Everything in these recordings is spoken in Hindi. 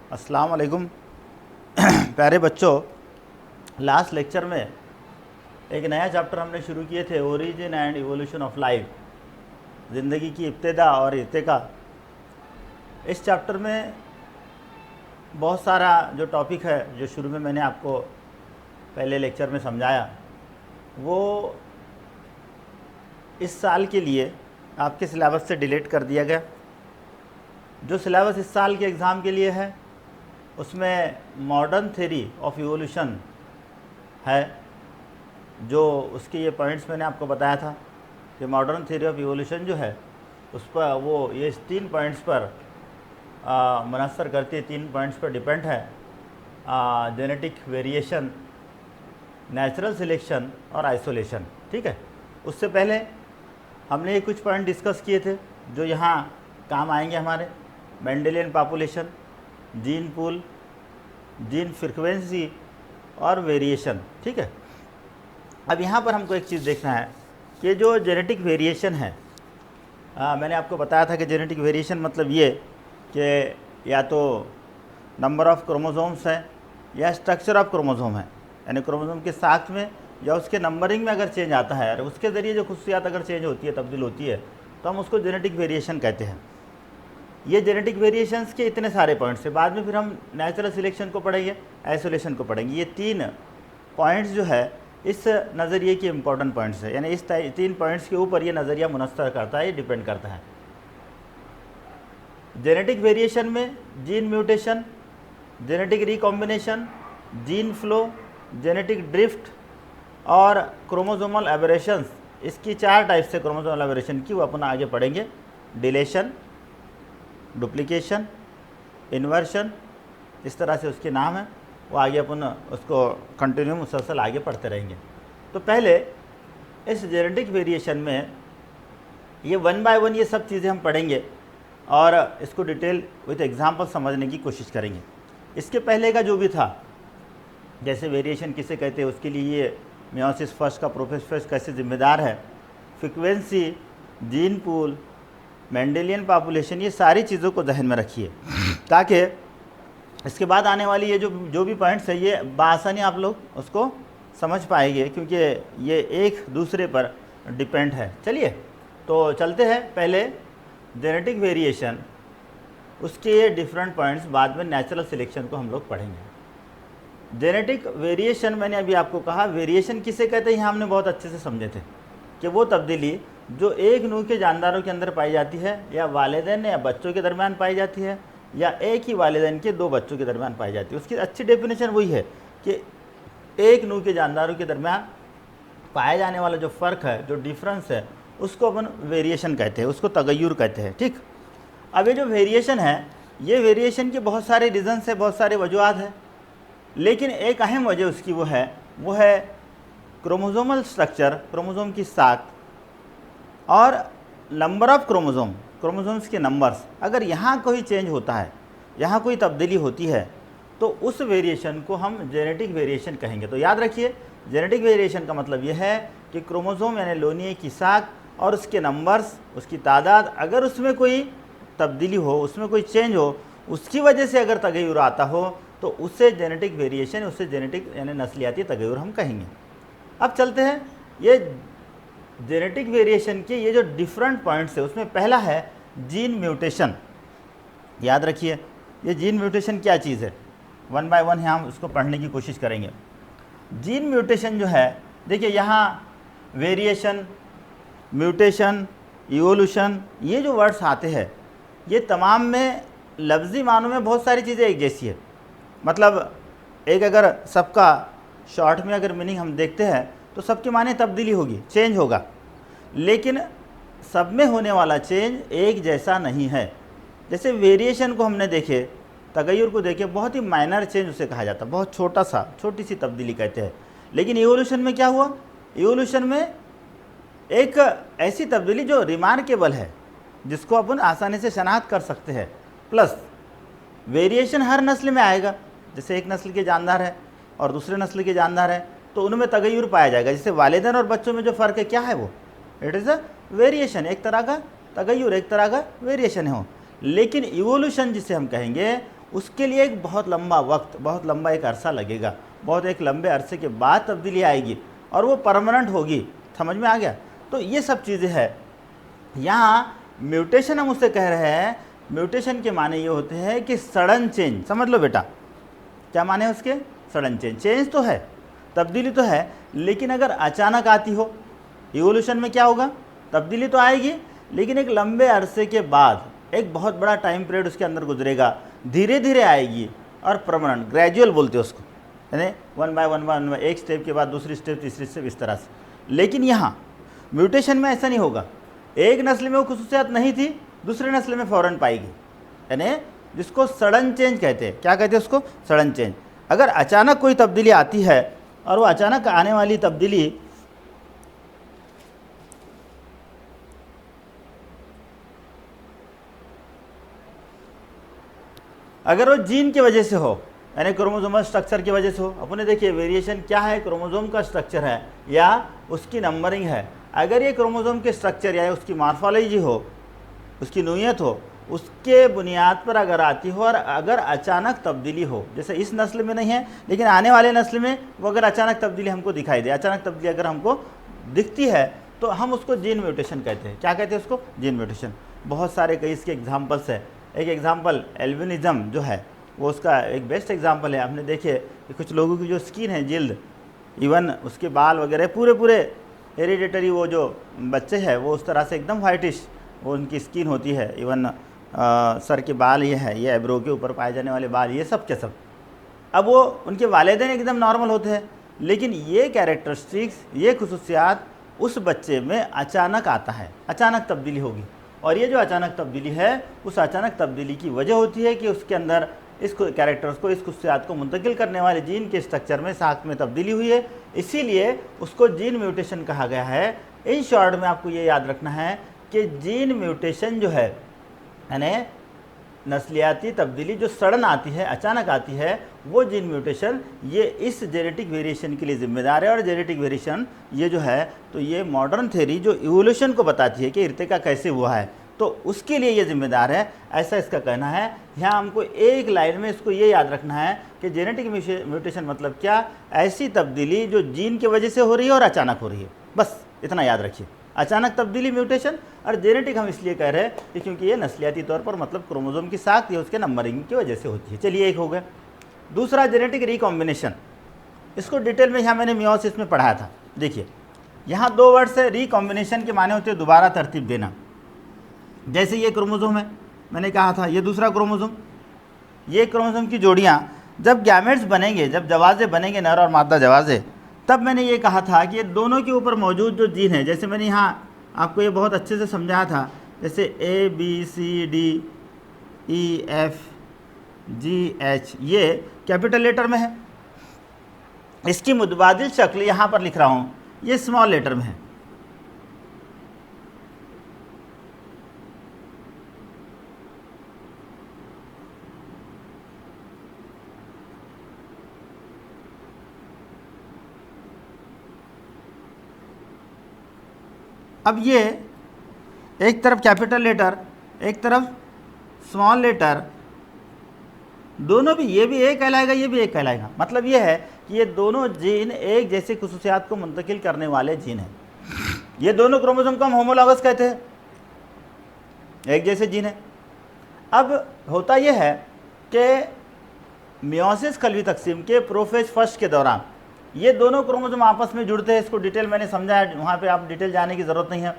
अस्सलाम वालेकुम प्यारे बच्चों। लास्ट लेक्चर में एक नया चैप्टर हमने शुरू किए थे, origin and evolution of life, ज़िंदगी की इब्तिदा और इर्तिका। इस चैप्टर में बहुत सारा जो टॉपिक है, जो शुरू में मैंने आपको पहले लेक्चर में समझाया, वो इस साल के लिए आपके सिलेबस से डिलीट कर दिया गया। जो सिलेबस इस साल के एग्ज़ाम के लिए है उसमें मॉडर्न थ्योरी ऑफ इवोल्यूशन है। जो उसके ये पॉइंट्स मैंने आपको बताया था कि मॉडर्न थ्योरी ऑफ इवोल्यूशन जो है उस पर वो ये 3 पॉइंट्स पर मुनस्सर करती है, 3 पॉइंट्स पर डिपेंड है। जेनेटिक वेरिएशन, नेचुरल सिलेक्शन और आइसोलेशन। ठीक है, उससे पहले हमने ये कुछ पॉइंट डिस्कस किए थे जो यहाँ काम आएंगे हमारे। Mendelian population, gene pool, gene frequency और वेरिएशन। ठीक है, अब यहाँ पर हमको एक चीज़ देखना है कि जो जेनेटिक वेरिएशन है, मैंने आपको बताया था कि जेनेटिक वेरिएशन मतलब ये कि या तो नंबर ऑफ क्रोमोसोम्स है या स्ट्रक्चर ऑफ क्रोमोसोम है, यानी क्रोमोसोम के साथ में या उसके नंबरिंग में अगर चेंज आता है और उसके ज़रिए जो खुशियात अगर चेंज होती है, तब्दील होती है, तो हम उसको जेनेटिक वेरिएशन कहते हैं। ये जेनेटिक वेरिएशंस के इतने सारे पॉइंट्स हैं। बाद में फिर हम नेचुरल सिलेक्शन को पढ़ेंगे, आइसोलेशन को पढ़ेंगे। ये 3 पॉइंट्स जो है इस नज़रिए के इम्पोर्टेंट पॉइंट्स है, यानी इस 3 पॉइंट्स के ऊपर ये नज़रिया मुनस्सर करता है, ये डिपेंड करता है। जेनेटिक वेरिएशन में gene mutation, genetic recombination, gene flow, genetic drift और क्रोमोसोमल एबरेशंस, इसकी 4 टाइप से क्रोमोसोमल एबरेशन की वो अपन आगे पढ़ेंगे। डिलेशन, डुप्लीकेशन, इन्वर्शन, इस तरह से उसके नाम है, वो आगे अपन उसको कंटिन्यू मुसलसल आगे पढ़ते रहेंगे। तो पहले इस जेनेटिक वेरिएशन में ये 1 बाय 1 ये सब चीज़ें हम पढ़ेंगे और इसको डिटेल विथ एग्जांपल समझने की कोशिश करेंगे। इसके पहले का जो भी था, जैसे वेरिएशन किसे कहते हैं, उसके लिए ये मियोसिस फर्स्ट का प्रोफेस फर्स्ट कैसे जिम्मेदार है, frequency, gene pool, Mendelian population, ये सारी चीज़ों को जहन में रखिए ताकि इसके बाद आने वाली ये जो भी पॉइंट्स है ये बआसानी आप लोग उसको समझ पाएंगे, क्योंकि ये एक दूसरे पर डिपेंड है। चलिए तो चलते हैं पहले जेनेटिक वेरिएशन, उसके ये डिफरेंट पॉइंट्स, बाद में नेचुरल सिलेक्शन को हम लोग पढ़ेंगे। जेनेटिक वेरिएशन मैंने अभी आपको कहा, वेरिएशन किसे कहते हैं, यहाँ हमने बहुत अच्छे से समझे थे कि वो तब्दीली जो एक नूह के जानदारों के अंदर पाई जाती है, या वालिदैन या बच्चों के दरमियान पाई जाती है, या एक ही वालिदैन के 2 बच्चों के दरमियान पाई जाती है। उसकी अच्छी डेफिनेशन वही है कि एक नूह के जानदारों के दरमियान पाया जाने वाला जो फ़र्क है, जो डिफरेंस है, उसको अपन वेरिएशन कहते हैं, उसको तगय्युर कहते हैं। ठीक, अब ये जो वेरिएशन है, ये वेरिएशन के बहुत सारे रीज़न्स है, बहुत सारे वजूहात हैं, लेकिन एक अहम वजह उसकी वो है क्रोमोसोमल स्ट्रक्चर, क्रोमोसोम की साख और नंबर ऑफ क्रोमोसोम्स के नंबर्स। अगर यहाँ कोई चेंज होता है, यहाँ कोई तब्दीली होती है, तो उस वेरिएशन को हम जेनेटिक वेरिएशन कहेंगे। तो याद रखिए, जेनेटिक वेरिएशन का मतलब ये है कि क्रोमोसोम यानी लोनिये की साख और उसके नंबर्स, उसकी तादाद, अगर उसमें कोई तब्दीली हो, उसमें कोई चेंज हो, उसकी वजह से अगर तगय्युर आता हो, तो उससे जेनेटिक वेरिएशन, उससे जेनेटिक यानी नस्लियाती तगय्युर हम कहेंगे। अब चलते हैं ये जेनेटिक वेरिएशन के ये जो डिफरेंट पॉइंट्स है, उसमें पहला है जीन म्यूटेशन। याद रखिए ये जीन म्यूटेशन क्या चीज़ है, 1 बाय 1 हम उसको पढ़ने की कोशिश करेंगे। जीन म्यूटेशन जो है, देखिए यहाँ वेरिएशन, म्यूटेशन, इवोल्यूशन, ये जो वर्ड्स आते हैं, ये तमाम में लफ्ज़ी मानों में बहुत सारी चीज़ें एक जैसी है। मतलब एक अगर सबका शॉर्ट में अगर मीनिंग हम देखते हैं तो सबके माने तब्दीली होगी, चेंज होगा, लेकिन सब में होने वाला चेंज एक जैसा नहीं है। जैसे वेरिएशन को हमने देखे, तगय्युर को देखे, बहुत ही माइनर चेंज उसे कहा जाता है, बहुत छोटी सी तब्दीली कहते हैं। लेकिन इवोल्यूशन में क्या हुआ, इवोल्यूशन में एक ऐसी तब्दीली जो रिमार्केबल है, जिसको अपन आसानी से शनाख्त कर सकते हैं। प्लस वेरिएशन हर नस्ल में आएगा, जैसे एक नस्ल के जानदार है और दूसरे नस्ल के जानदार है, तो उनमें तगय्युर पाया जाएगा। जैसे वालिदैन और बच्चों में जो फ़र्क है, क्या है वो, इट इज़ अ वेरिएशन, एक तरह का तगय्युर, एक तरह का वेरिएशन है वो। लेकिन इवोल्यूशन जिसे हम कहेंगे, उसके लिए एक बहुत लंबा वक्त, बहुत लंबा एक अरसा लगेगा, बहुत एक लंबे अरसे के बाद तब्दीली आएगी और वो परमानेंट होगी। समझ में आ गया? तो ये सब चीज़ें हैं। यहाँ म्यूटेशन हम उससे कह रहे हैं, म्यूटेशन के माने ये होते हैं कि सडन चेंज। समझ लो बेटा, क्या माने हैं उसके? Sudden change. चेंज तो है, तब्दीली तो है, लेकिन अगर अचानक आती हो, इवोल्यूशन में क्या होगा? तब्दीली तो आएगी, लेकिन एक लंबे अरसे के बाद, एक बहुत बड़ा टाइम पीरियड उसके अंदर गुजरेगा, धीरे धीरे आएगी और परमानेंट, ग्रेजुअल बोलते हैं उसको, यानी वन बाय वन, एक स्टेप के बाद दूसरी स्टेप, तीसरी स्टेप, इस तरह से। लेकिन यहाँ म्यूटेशन में ऐसा नहीं होगा। एक नस्ल में वो खुसूसियात नहीं थी, दूसरे नस्ल में फ़ौरन पाएगी, यानी जिसको सडन चेंज कहते हैं। क्या कहते हैं उसको? Sudden change. अगर अचानक कोई तब्दीली आती है और वो अचानक आने वाली तब्दीली अगर वो जीन की वजह से हो, यानी क्रोमोसोमल स्ट्रक्चर की वजह से हो, अपने देखिए वेरिएशन क्या है, क्रोमोसोम का स्ट्रक्चर है या उसकी नंबरिंग है। अगर ये क्रोमोसोम के स्ट्रक्चर या उसकी मॉर्फोलॉजी हो, उसकी नोयत हो, उसके बुनियाद पर अगर आती हो और अगर अचानक तब्दीली हो, जैसे इस नस्ल में नहीं है लेकिन आने वाले नस्ल में वो अगर अचानक तब्दीली हमको दिखाई दे, अचानक तब्दीली अगर हमको दिखती है, तो हम उसको जीन म्यूटेशन कहते हैं। क्या कहते हैं उसको? Gene mutation. बहुत सारे कई इसके एग्जाम्पल्स है। एक एग्जाम्पल एल्बिनिज़म जो है वो उसका एक बेस्ट एग्जाम्पल है। आपने देखे कि कुछ लोगों की जो स्किन है, जिल्द, इवन उसके बाल वगैरह पूरे हेरिडेटरी, वो जो बच्चे हैं वो उस तरह से एकदम वाइटिश वो उनकी स्किन होती है। इवन सर के बाल ये है, ये एब्रो के ऊपर पाए जाने वाले बाल, ये सब के सब। अब वो उनके वालिदैन एकदम नॉर्मल होते हैं, लेकिन ये कैरेक्टरिस्टिक्स, ये खुसूसियात उस बच्चे में अचानक आता है, अचानक तब्दीली होगी। और ये जो अचानक तब्दीली है, उस अचानक तब्दीली की वजह होती है कि उसके अंदर इस कैरेक्टर्स को, इस खुसूसियात को मुंतकिल करने वाले जीन के स्ट्रक्चर में साथ में तब्दीली हुई है, इसीलिए उसको जीन म्यूटेशन कहा गया है। इन शॉर्ट में आपको ये याद रखना है कि जीन म्यूटेशन जो है, यानी नस्लियाती तब्दीली जो सडन आती है, अचानक आती है, वो जीन म्यूटेशन ये इस जेनेटिक वेरिएशन के लिए ज़िम्मेदार है। और जेनेटिक वेरिएशन ये जो है, तो ये मॉडर्न थ्योरी जो इवोल्यूशन को बताती है कि इर्तिका कैसे हुआ है, तो उसके लिए ये जिम्मेदार है, ऐसा इसका कहना है। यहाँ हमको एक लाइन में इसको ये याद रखना है कि जेनेटिक म्यूटेशन मतलब क्या? ऐसी तब्दीली जो जीन की वजह से हो रही है और अचानक हो रही है, बस इतना याद रखिए। अचानक तब्दीली म्यूटेशन, और जेनेटिक हम इसलिए कह रहे हैं कि क्योंकि ये नस्लियाती तौर पर मतलब क्रोमोसोम की साख्त या उसके नंबरिंग की वजह से होती है। चलिए, एक हो गया। दूसरा जेनेटिक रिकॉम्बिनेशन, इसको डिटेल में यहाँ मैंने मियोसिस में पढ़ाया था। देखिए यहाँ दो वर्ड्स है, रिकॉम्बिनेशन के माने होते हैं दोबारा तरतीब देना। जैसे ये क्रोमोसोम है, मैंने कहा था ये दूसरा क्रोमोसोम, ये क्रोमोसोम की जोड़ियाँ जब गैमेट्स बनेंगे, जब जवाज़े बनेंगे, नर और मादा जवाज़े, तब मैंने ये कहा था कि ये दोनों के ऊपर मौजूद जो जीन है, जैसे मैंने यहाँ आपको ये बहुत अच्छे से समझाया था, जैसे ABCDEFGH ये कैपिटल लेटर में है, इसकी मुतबादिल शक्ल यहाँ पर लिख रहा हूँ, ये स्मॉल लेटर में है। अब ये एक तरफ कैपिटल लेटर, एक तरफ स्मॉल लेटर, दोनों भी, ये भी एक कहलाएगा, ये भी एक कहलाएगा। मतलब ये है कि ये दोनों जीन एक जैसे खुसूसियात को मुंतकिल करने वाले जीन हैं। ये दोनों क्रोमोसोम को हम होमोलॉगस कहते हैं, एक जैसे जीन है। अब होता यह है कि मियोसिस कलवी तकसीम के प्रोफेज फर्स्ट के दौरान ये दोनों क्रोमोसोम आपस में जुड़ते हैं। इसको डिटेल मैंने समझाया, वहाँ पे आप डिटेल जाने की ज़रूरत नहीं है।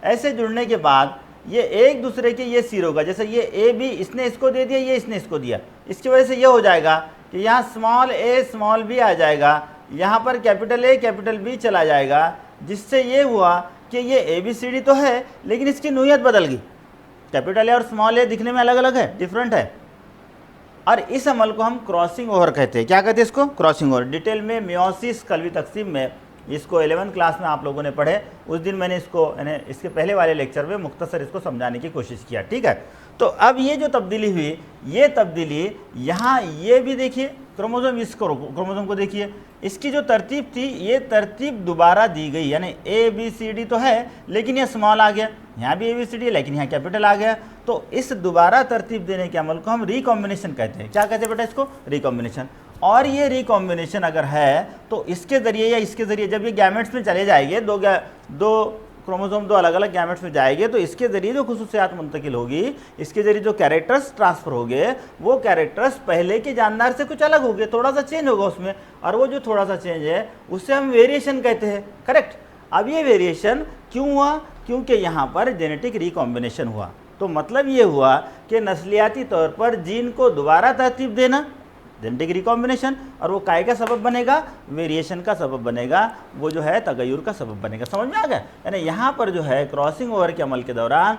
ऐसे जुड़ने के बाद ये एक दूसरे के ये सिर होगा, जैसे ये ए बी इसने इसको दे दिया, ये इसने इसको दिया, इसकी वजह से ये हो जाएगा कि यहाँ स्मॉल ए स्मॉल बी आ जाएगा, यहाँ पर कैपिटल ए कैपिटल बी चला जाएगा, जिससे ये हुआ कि ये ए बी सी डी तो है लेकिन इसकी नोयत बदल गई। कैपिटल ए और स्मॉल ए दिखने में अलग अलग है, डिफरेंट है, और इस अमल को हम क्रॉसिंग ओवर कहते हैं। क्या कहते हैं इसको? Crossing over. डिटेल में मियोसिस कलवी तकसीम में इसको 11th क्लास में आप लोगों ने पढ़े, उस दिन मैंने इसको, यानी इसके पहले वाले लेक्चर में मुख्तसर इसको समझाने की कोशिश किया, ठीक है। तो अब ये जो तब्दीली हुई, ये तब्दीली यहाँ ये भी देखिए, क्रोमोसोम, इस क्रोमोसोम को देखिए, इसकी जो तरतीब थी ये तरतीब दोबारा दी गई, यानी ABCD तो है लेकिन ये स्मॉल आ गया, यहाँ भी ABCD है लेकिन यहाँ कैपिटल आ गया। तो इस दोबारा तरतीब देने के अमल को हम रिकॉम्बिनेशन कहते हैं। क्या कहते हैं बेटा इसको? रिकॉम्बिनेशन। और ये रिकॉम्बिनेशन अगर है तो इसके ज़रिए या इसके ज़रिए जब ये गैमेट्स में चले जाएंगे, दो क्रोमोसोम दो अलग अलग गैमेट्स में जाएंगे, तो इसके ज़रिए जो खुसूसियात मुंतकिल होगी, इसके ज़रिए जो कैरेक्टर्स ट्रांसफ़र होंगे, वो कैरेक्टर्स पहले के जानदार से कुछ अलग होंगे, थोड़ा सा चेंज होगा उसमें, और वो जो थोड़ा सा चेंज है उससे हम वेरिएशन कहते हैं। करेक्ट। अब ये वेरिएशन क्यों हुआ? क्योंकि यहाँ पर जेनेटिक रिकॉम्बिनेशन हुआ। तो मतलब ये हुआ कि नस्लियाती तौर पर जीन को दोबारा तरतीब देना, जेनेटिक रिकॉम्बिनेशन, और वो काय का सबब बनेगा? वेरिएशन का सबब बनेगा, वो जो है तगय्युर का सबब बनेगा। समझ में आ गया? यानी यहाँ पर जो है क्रॉसिंग ओवर के अमल के दौरान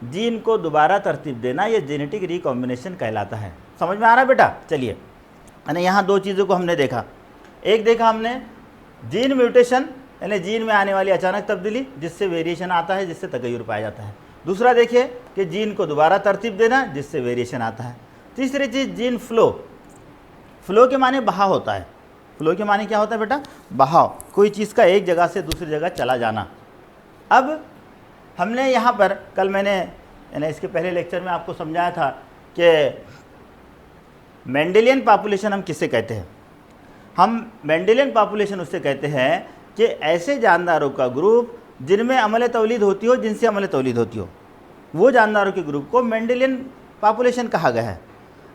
जीन को दोबारा तरतीब देना, ये जेनेटिक रिकॉम्बिनेशन कहलाता है। समझ में आ रहा है बेटा? चलिए, यानी यहाँ दो चीज़ों को हमने देखा। एक देखा हमने जीन म्यूटेशन, यानी जीन में आने वाली अचानक तब्दीली जिससे वेरिएशन आता है, जिससे तगय्युर पाया जाता है। दूसरा देखिए कि जीन को दोबारा तरतीब देना जिससे वेरिएशन आता है। तीसरी चीज़ जीन फ्लो। फ्लो के माने बहाव होता है। फ्लो के माने क्या होता है बेटा? बहाव, कोई चीज़ का एक जगह से दूसरी जगह चला जाना। अब हमने यहाँ पर कल मैंने यानी इसके पहले लेक्चर में आपको समझाया था कि मेंडेलियन पॉपुलेशन हम किसे कहते हैं? हम मेंडेलियन पॉपुलेशन उससे कहते हैं कि ऐसे जानदारों का ग्रुप जिनमें अमल तौलीद होती हो, जिनसे अमल तौलीद होती हो, वो जानदारों के ग्रुप को मेंडेलियन पॉपुलेशन कहा गया है।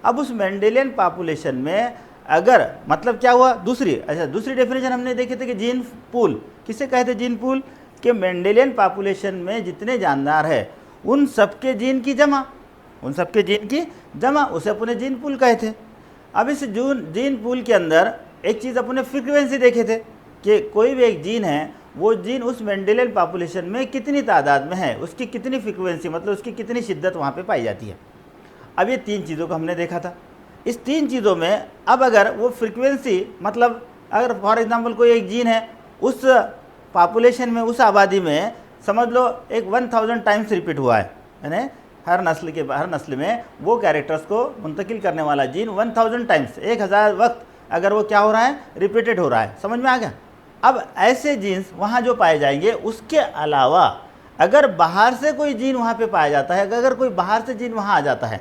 अब उस मेंडेलियन पॉपुलेशन में अगर मतलब क्या हुआ? दूसरी डेफिनेशन हमने देखे थे कि जीन पूल किसे कहते हैं? जीन पूल के मेंडेलियन पॉपुलेशन में जितने जानदार है उन सबके जीन की जमा, उसे अपने जीन पूल कहते हैं। अब इस जीन पूल के अंदर एक चीज़ अपने फ्रीक्वेंसी देखे थे कि कोई भी एक जीन है, वो जीन उस मेंडेलियन पॉपुलेशन में कितनी तादाद में है, उसकी कितनी फ्रीक्वेंसी मतलब उसकी कितनी शिद्दत वहाँ पे पाई जाती है। अब ये तीन चीज़ों को हमने देखा था। इस तीन चीज़ों में अब अगर वो फ्रीक्वेंसी मतलब अगर फॉर एग्जांपल कोई एक जीन है उस पॉपुलेशन में, उस आबादी में समझ लो एक 1000 टाइम्स रिपीट हुआ है, यानी हर नस्ल में वो कैरेक्टर्स को मुंतकिल करने वाला जीन 1000 टाइम्स 1000 वक्त अगर वो क्या हो रहा है? रिपीटेड हो रहा है। समझ में आ गया? अब ऐसे जीन्स वहाँ जो पाए जाएंगे, उसके अलावा अगर बाहर से कोई जीन वहाँ पे पाया जाता है, अगर कोई बाहर से जीन वहाँ आ जाता है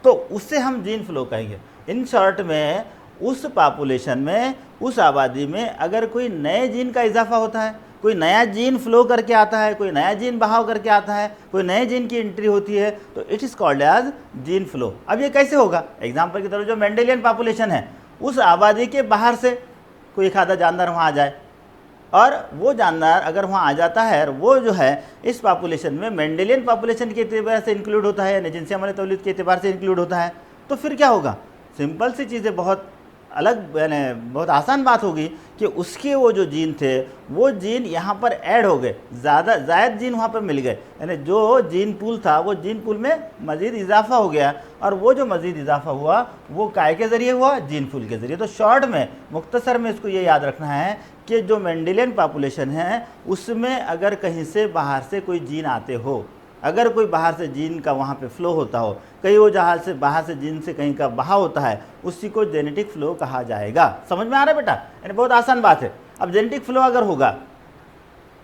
तो उससे हम जीन फ्लो कहेंगे। इन शॉर्ट में उस पॉपुलेशन में, उस आबादी में अगर कोई नए जीन का इजाफा होता है, कोई नया जीन फ्लो करके आता है, कोई नया जीन बहाव करके आता है, कोई नए जीन की एंट्री होती है, तो it is called as gene flow. अब ये कैसे होगा? एग्जाम्पल की तरफ जो मेंडेलियन पॉपुलेशन है, उस आबादी के बाहर से कोई एक आधा जानदार वहाँ आ जाए, और वो जानदार अगर वहाँ आ जाता है और वो जो है इस पॉपुलेशन में मेंडेलियन पॉपुलेशन के एतबार से इंक्लूड होता है, यानी जिनसे अमल तौलीद के एतबार से इंक्लूड होता है, तो फिर क्या होगा? सिंपल सी चीज़ें, बहुत अलग यानी बहुत आसान बात होगी कि उसके वो जो जीन थे वो जीन यहाँ पर ऐड हो गए, ज़ायद जीन वहाँ पर मिल गए, यानी जो जीन पूल था वो जीन पूल में मज़ीद इजाफा हो गया, और वो जो मज़ीद इजाफा हुआ वो काय के ज़रिए हुआ? जीन पूल के ज़रिए। तो शॉर्ट में, मुख्तसर में इसको ये याद रखना है कि जो मेंडेलियन पॉपुलेशन है उसमें अगर कहीं से बाहर से कोई जीन आते हो, अगर कोई बाहर से जीन का वहाँ पे फ्लो होता हो, कहीं वो जहाज से बाहर से जीन से कहीं का बहाव होता है, उसी को जेनेटिक फ्लो कहा जाएगा। समझ में आ रहा है बेटा? यानी बहुत आसान बात है। अब जेनेटिक फ्लो अगर होगा,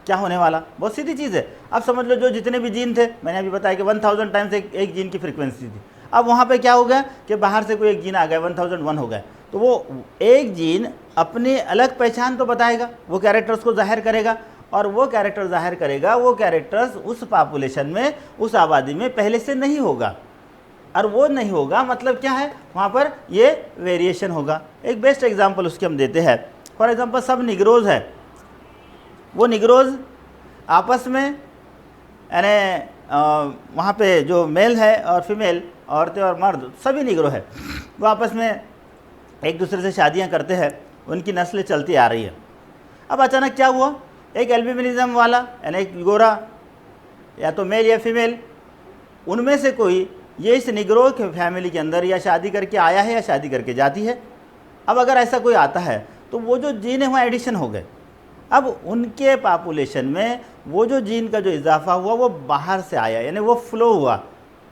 क्या होने वाला? बहुत सीधी चीज़ है। अब समझ लो जो जितने भी जीन थे, मैंने अभी बताया कि 1000 टाइम्स एक जीन की फ्रीक्वेंसी थी। अब वहाँ पे क्या हो गया कि बाहर से कोई एक जीन आ गया, 1001 हो गया, तो वो एक जीन अपनी अलग पहचान तो बताएगा, वो कैरेक्टर्स को जाहिर करेगा, और वो कैरेक्टर जाहिर करेगा, वो कैरेक्टर्स उस पॉपुलेशन में, उस आबादी में पहले से नहीं होगा, और वो नहीं होगा मतलब क्या है? वहाँ पर ये वेरिएशन होगा। एक बेस्ट एग्जांपल उसके हम देते हैं। फॉर एग्जांपल सब निग्रोज है, वो निग्रोज आपस में यानी वहाँ पे जो मेल है और फीमेल, औरतें और मर्द सभी निग्रो है, वो आपस में एक दूसरे से शादियाँ करते हैं, उनकी नस्लें चलती आ रही है। अब अचानक क्या हुआ? एक एल्बिनिज्म वाला यानी एक गोरा, या तो मेल या फीमेल, उनमें से कोई ये इस निग्रो के फैमिली के अंदर या शादी करके आया है या शादी करके जाती है। अब अगर ऐसा कोई आता है तो वो जो जीन है वहाँ एडिशन हो गए। अब उनके पॉपुलेशन में वो जो जीन का जो इजाफा हुआ वो बाहर से आया, यानी वो फ्लो हुआ,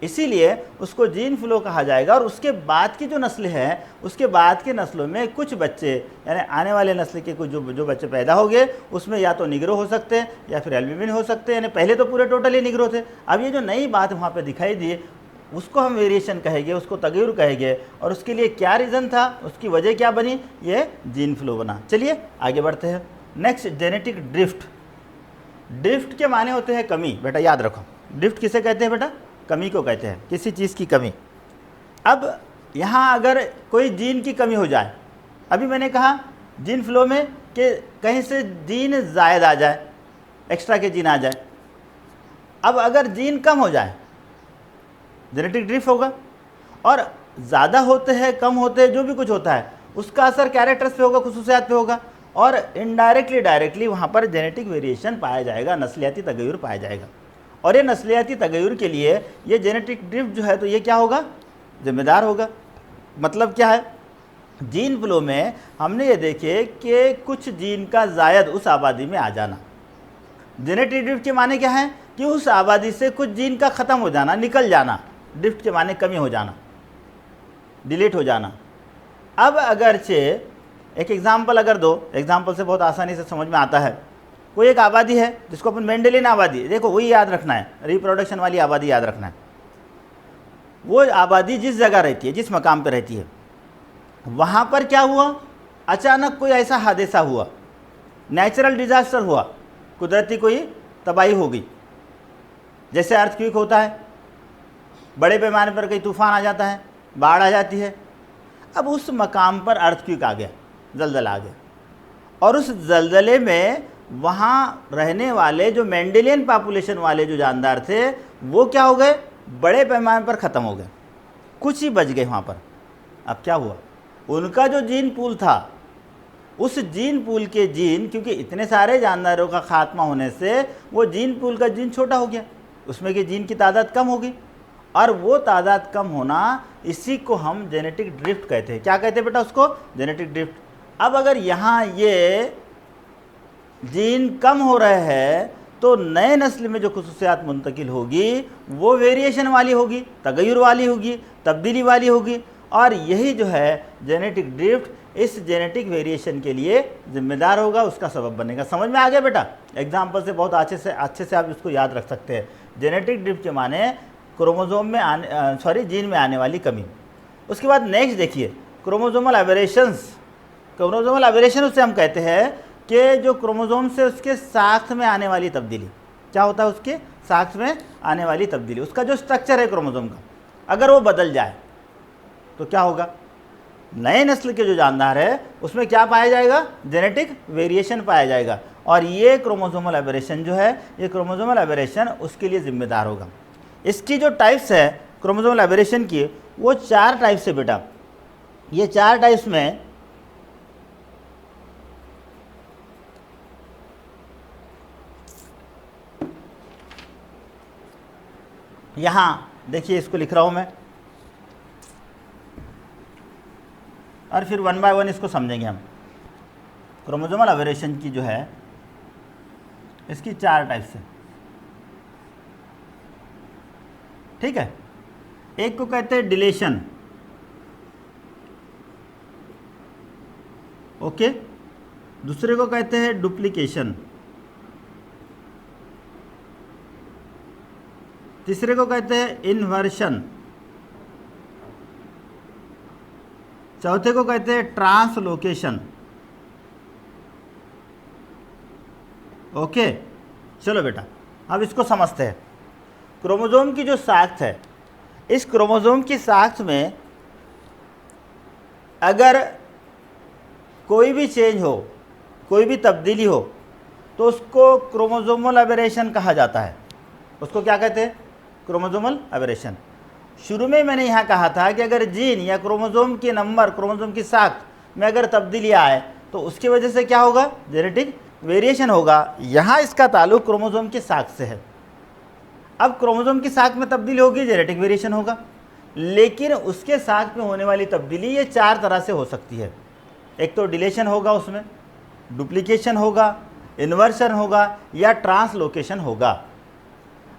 इसीलिए उसको जीन फ्लो कहा जाएगा। और उसके बाद की जो नस्लें हैं, उसके बाद के नस्लों में कुछ बच्चे यानी आने वाले नस्ल के कुछ जो बच्चे पैदा हो गए उसमें या तो निग्रो हो सकते हैं या फिर एल्बिनिन हो सकते हैं, यानी पहले तो पूरे टोटली निग्रो थे। अब ये जो नई बात वहाँ पे दिखाई दी उसको हम वेरिएशन कहेंगे, उसको तगयुर कहेंगे। और उसके लिए क्या रीज़न था, उसकी वजह क्या बनी, ये जीन फ्लो बना। चलिए आगे बढ़ते हैं। Next, genetic drift. ड्रिफ्ट के माने होते हैं कमी। बेटा याद रखो, ड्रिफ्ट किसे कहते हैं बेटा, कमी को कहते हैं, किसी चीज़ की कमी। अब यहाँ अगर कोई जीन की कमी हो जाए, अभी मैंने कहा जीन फ्लो में कि कहीं से जीन ज़ायद आ जाए, एक्स्ट्रा के जीन आ जाए। अब अगर जीन कम हो जाए, जेनेटिक ड्रिफ्ट होगा। और ज़्यादा होते हैं, कम होते हैं, जो भी कुछ होता है उसका असर कैरेक्टर्स पे होगा, खुसूसियात पे होगा। और इनडायरेक्टली डायरेक्टली वहाँ पर जेनेटिक वेरिएशन पाया जाएगा, नस्लियाती तगय्युर पाया जाएगा। और ये नस्लियाती तगय्युर के लिए ये जेनेटिक ड्रिफ्ट जो है, तो ये क्या होगा, जिम्मेदार होगा। मतलब क्या है, जीन फ्लो में हमने ये देखे कि कुछ जीन का जायद उस आबादी में आ जाना। जेनेटिक ड्रिफ्ट के माने क्या है कि उस आबादी से कुछ जीन का ख़त्म हो जाना, निकल जाना। ड्रिफ्ट के माने कमी हो जाना, डिलीट हो जाना। अब अगरचे एक एग्जाम्पल अगर दो, एग्जाम्पल से बहुत आसानी से समझ में आता है। कोई एक आबादी है जिसको अपन मेंडेलियन आबादी, देखो वही याद रखना है, रिप्रोडक्शन वाली आबादी याद रखना है। वो आबादी जिस जगह रहती है, जिस मकाम पर रहती है, वहाँ पर क्या हुआ, अचानक कोई ऐसा हादसा हुआ, नेचुरल डिजास्टर हुआ, कुदरती कोई तबाही हो गई। जैसे अर्थक्वेक होता है, बड़े पैमाने पर कहीं तूफ़ान आ जाता है, बाढ़ आ जाती है। अब उस मकाम पर अर्थक्वेक आ गया, जलजला आ गया, और उस जलजले में वहाँ रहने वाले जो मेंडेलियन पॉपुलेशन वाले जो जानदार थे, वो क्या हो गए, बड़े पैमाने पर ख़त्म हो गए, कुछ ही बच गए वहाँ पर। अब क्या हुआ, उनका जो जीन पूल था, उस जीन पूल के जीन, क्योंकि इतने सारे जानदारों का खात्मा होने से वो जीन पूल का जीन छोटा हो गया, उसमें के जीन की तादाद कम हो गई। और वो तादाद कम होना, इसी को हम जेनेटिक ड्रिफ्ट कहते हैं। क्या कहते हैं बेटा उसको, जेनेटिक ड्रिफ्ट। अब अगर यहाँ ये जीन कम हो रहे हैं, तो नए नस्ल में जो खुसूसियात मुंतकिल होगी वो वेरिएशन वाली होगी, तगय्युर वाली होगी, तब्दीली वाली होगी। और यही जो है जेनेटिक ड्रिफ्ट इस जेनेटिक वेरिएशन के लिए जिम्मेदार होगा, उसका सबब बनेगा। समझ में आ गया बेटा, एग्जाम्पल से बहुत अच्छे से आप इसको याद रख सकते हैं। जेनेटिक ड्रिफ्ट के माने क्रोमोसोम में जीन में आने वाली कमी। उसके बाद नेक्स्ट देखिए, क्रोमोसोमल एबरेशंस। क्रोमोसोमल एबरेशन उसे हम कहते हैं कि जो क्रोमोसोम से उसके साख्त में आने वाली तब्दीली। क्या होता है, उसके साख्त में आने वाली तब्दीली, उसका जो स्ट्रक्चर है क्रोमोसोम का, अगर वो बदल जाए तो क्या होगा, नए नस्ल के जो जानदार है उसमें क्या पाया जाएगा, जेनेटिक वेरिएशन पाया जाएगा। और ये क्रोमोसोमल एबरेशन जो है, ये क्रोमोसोमल एबरेशन उसके लिए जिम्मेदार होगा। इसकी जो टाइप्स है क्रोमोसोमल एबरेशन की, वो 4 टाइप्स है बेटा। ये 4 टाइप्स में यहाँ देखिए, इसको लिख रहा हूँ मैं, और फिर 1 बाय 1 इसको समझेंगे हम। क्रोमोसोमल एबरेशन की जो है, इसकी 4 टाइप्स है, ठीक है। एक को कहते हैं डिलेशन, ओके। दूसरे को कहते हैं डुप्लीकेशन, तीसरे को कहते हैं इन्वर्शन, चौथे को कहते हैं ट्रांसलोकेशन, ओके। चलो बेटा, अब इसको समझते हैं। क्रोमोसोम की जो साख्त है, इस क्रोमोसोम की साख्त में अगर कोई भी चेंज हो, कोई भी तब्दीली हो, तो उसको क्रोमोसोमल एबरेशन कहा जाता है। उसको क्या कहते हैं, क्रोमोसोमल एबरेशन। शुरू में मैंने यहाँ कहा था कि अगर जीन या क्रोमोसोम के नंबर, क्रोमोसोम की साख्त में अगर तब्दीली आए तो उसकी वजह से क्या होगा, जेनेटिक वेरिएशन होगा। यहाँ इसका ताल्लुक क्रोमोसोम की साख्त से है। अब क्रोमोसोम की साख्त में तब्दीली होगी, जेनेटिक वेरिएशन होगा। लेकिन उसके साख्त में होने वाली तब्दीली ये 4 तरह से हो सकती है। एक तो डिलेशन होगा, उसमें डुप्लीकेशन होगा, इन्वर्शन होगा, या ट्रांसलोकेशन होगा।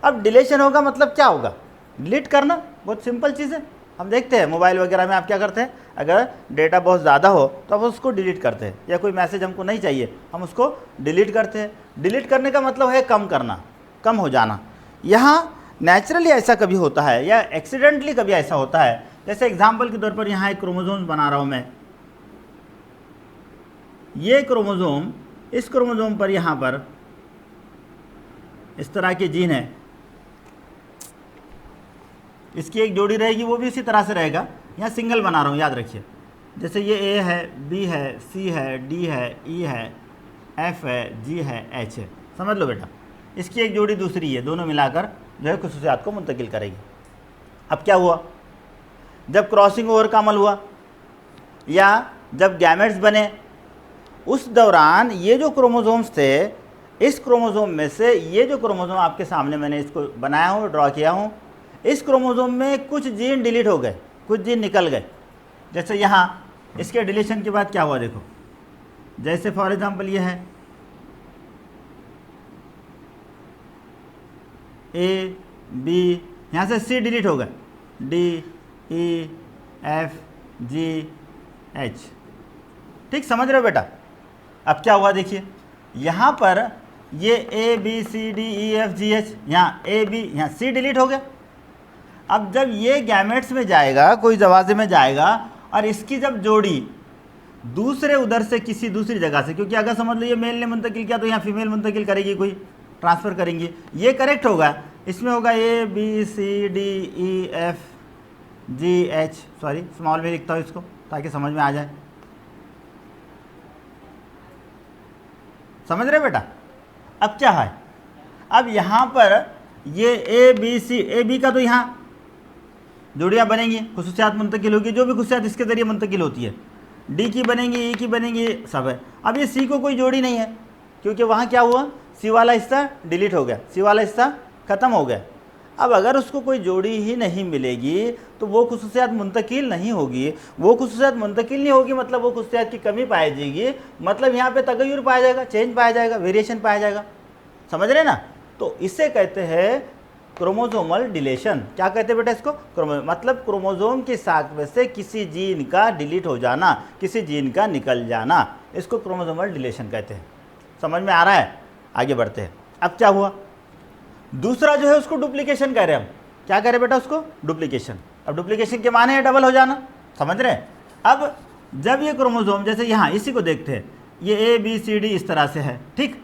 अब डिलेशन होगा मतलब क्या होगा, डिलीट करना। बहुत सिंपल चीज़ है, हम देखते हैं मोबाइल वगैरह में आप क्या करते हैं, अगर डेटा बहुत ज़्यादा हो तो आप उसको डिलीट करते हैं, या कोई मैसेज हमको नहीं चाहिए हम उसको डिलीट करते हैं। डिलीट करने का मतलब है कम करना, कम हो जाना। यहाँ नेचुरली ऐसा कभी होता है या एक्सीडेंटली कभी ऐसा होता है। जैसे एग्जाम्पल के तौर पर यहाँ एक क्रोमोसोम बना रहा हूँ मैं, ये क्रोमोसोम, इस क्रोमोसोम पर यहाँ पर इस तरह के जीन है, इसकी एक जोड़ी रहेगी, वो भी इसी तरह से रहेगा। यहाँ सिंगल बना रहा हूँ, याद रखिए। जैसे ये ए है, बी है, सी है, डी है, ई है, एफ है, जी है, एच है, समझ लो बेटा। इसकी एक जोड़ी दूसरी है, दोनों मिलाकर जो है खुसूसियात को मुंतकिल करेगी। अब क्या हुआ, जब क्रॉसिंग ओवर का अमल हुआ या जब गैमेट्स बने, उस दौरान ये जो क्रोमोसोम्स थे, इस क्रोमोसोम में से ये जो क्रोमोसोम आपके सामने मैंने इसको बनाया हूँ, ड्रॉ किया हूँ, इस क्रोमोसोम में कुछ जीन डिलीट हो गए, कुछ जीन निकल गए। जैसे यहाँ इसके डिलीशन के बाद क्या हुआ देखो, जैसे फॉर एग्जांपल ये है ए बी, यहाँ से सी डिलीट हो गए, D E F G H, ठीक समझ रहे हो बेटा। अब क्या हुआ देखिए, यहाँ पर ये A B C D E F G H, यहाँ ए बी, यहाँ सी डिलीट हो गया। अब जब ये गैमेट्स में जाएगा, कोई जवाजे में जाएगा, और इसकी जब जोड़ी दूसरे उधर से किसी दूसरी जगह से, क्योंकि अगर समझ लो ये मेल ने मुंतकिल किया तो यहाँ फीमेल मुंतकिल करेगी, कोई ट्रांसफ़र करेंगी, ये करेक्ट होगा। इसमें होगा A B C D E F G H, sorry small में लिखता हूँ इसको ताकि समझ में आ जाए, समझ रहे बेटा। अब क्या है, अब यहाँ पर ये A B C, A B का तो यहाँ जोड़ियाँ बनेंगी, खुसूसियात मुंतकिल होगी, जो भी खुसूसियात इसके ज़रिए मुंतकिल होती है, डी की बनेंगी, ई की बनेंगी, सब है। अब ये सी को कोई जोड़ी नहीं है, क्योंकि वहाँ क्या हुआ, सी वाला हिस्सा डिलीट हो गया, सी वाला हिस्सा ख़त्म हो गया। अब अगर उसको कोई जोड़ी ही नहीं मिलेगी तो वो खुसूसियात मुंतकिल नहीं होगी, वो खुसूसियात मुंतकिल नहीं होगी मतलब वो खुसूसियात की कमी पाई जाएगी, मतलब यहाँ पे तगय्युर पाया जाएगा, चेंज पाया जाएगा, वेरिएशन पाया जाएगा, समझ रहे ना। तो इसे कहते हैं क्रोमोसोमल डिलेशन। क्या कहते हैं बेटा इसको, मतलब क्रोमोसोम की साख में से किसी जीन का डिलीट हो जाना, किसी जीन का निकल जाना, इसको क्रोमोसोमल डिलेशन कहते हैं। समझ में आ रहा है, आगे बढ़ते हैं। अब क्या हुआ, दूसरा जो है उसको डुप्लीकेशन कह रहे हैं हम। क्या कह रहे हैं बेटा, उसको डुप्लीकेशन। अब डुप्लीकेशन के माने है डबल हो जाना, समझ रहे हैं। अब जब ये क्रोमोसोम, जैसे यहाँ इसी को देखते हैं, ये ए बी सी डी इस तरह से है, ठीक,